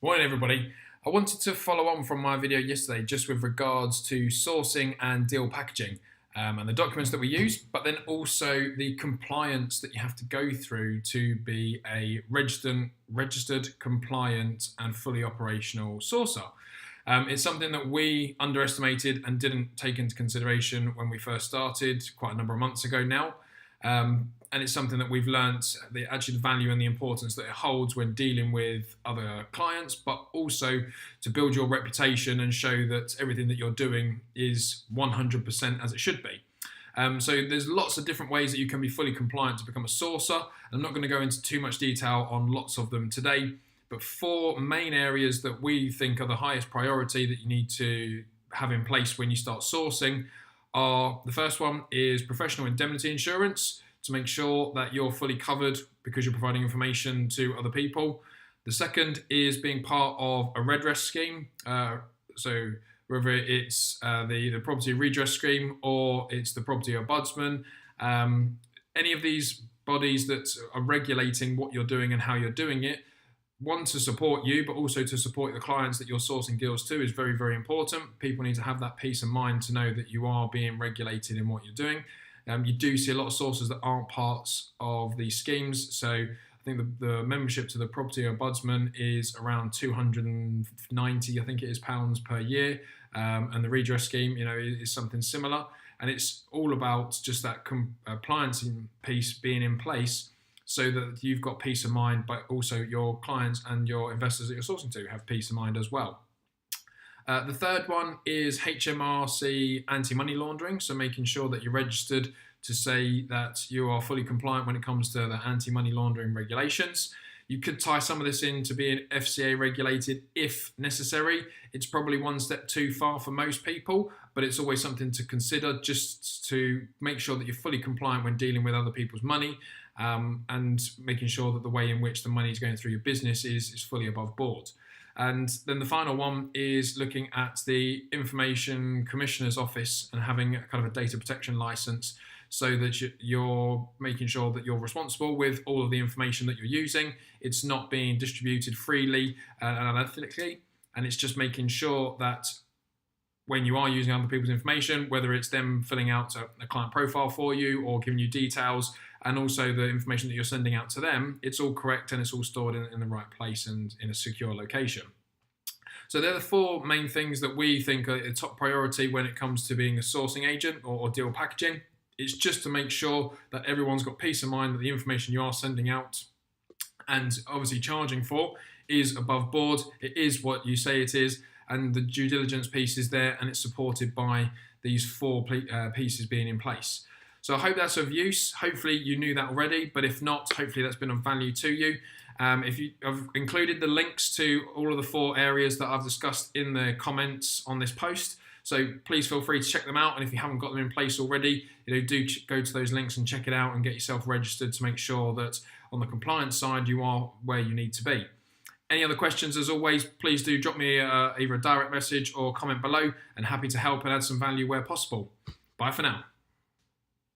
Morning everybody. I wanted to follow on from my video yesterday just with regards to sourcing and deal packaging and the documents that we use, but then also the compliance that you have to go through to be a registered, compliant and fully operational sourcer. It's something that we underestimated and didn't take into consideration when we first started quite a number of months ago now. And it's something that we've learnt the value and the importance that it holds when dealing with other clients, but also to build your reputation and show that everything that you're doing is 100% as it should be. So there's lots of different ways that you can be fully compliant to become a sourcer. I'm not going to go into too much detail on lots of them today, but 4 main areas that we think are the highest priority that you need to have in place when you start sourcing are, the first one is professional indemnity insurance, to make sure that you're fully covered because you're providing information to other people. The second is being part of a redress scheme. So whether it's the property redress scheme or it's the property ombudsman, any of these bodies that are regulating what you're doing and how you're doing it, one, to support you, but also to support the clients that you're sourcing deals to is very, very important. People need to have that peace of mind to know that you are being regulated in what you're doing. You do see a lot of sources that aren't parts of these schemes. So I think the membership to the property ombudsman is around 290, I think it is, pounds per year. And the redress scheme, is something similar. And it's all about just that compliance piece being in place so that you've got peace of mind, but also your clients and your investors that you're sourcing to have peace of mind as well. The third one is HMRC anti-money laundering, so making sure that you're registered to say that you are fully compliant when it comes to the anti-money laundering regulations. You could tie some of this in to being FCA regulated if necessary. It's probably one step too far for most people, but it's always something to consider just to make sure that you're fully compliant when dealing with other people's money and making sure that the way in which the money is going through your business is fully above board. And then the final one is looking at the Information Commissioner's Office and having kind of a data protection license so that you're making sure that you're responsible with all of the information that you're using. It's not being distributed freely and unethically, and it's just making sure that when you are using other people's information, whether it's them filling out a client profile for you or giving you details, and also the information that you're sending out to them, it's all correct and it's all stored in the right place and in a secure location. So they're the 4 main things that we think are a top priority when it comes to being a sourcing agent or deal packaging. It's just to make sure that everyone's got peace of mind that the information you are sending out and obviously charging for is above board. It is what you say it is, and the due diligence piece is there and it's supported by these 4 pieces being in place. So I hope that's of use. Hopefully you knew that already, but if not, hopefully that's been of value to you. I've included the links to all of the 4 areas that I've discussed in the comments on this post. So please feel free to check them out. And if you haven't got them in place already, do go to those links and check it out and get yourself registered to make sure that on the compliance side, you are where you need to be. Any other questions, as always, please do drop me either a direct message or comment below, and happy to help and add some value where possible. Bye for now.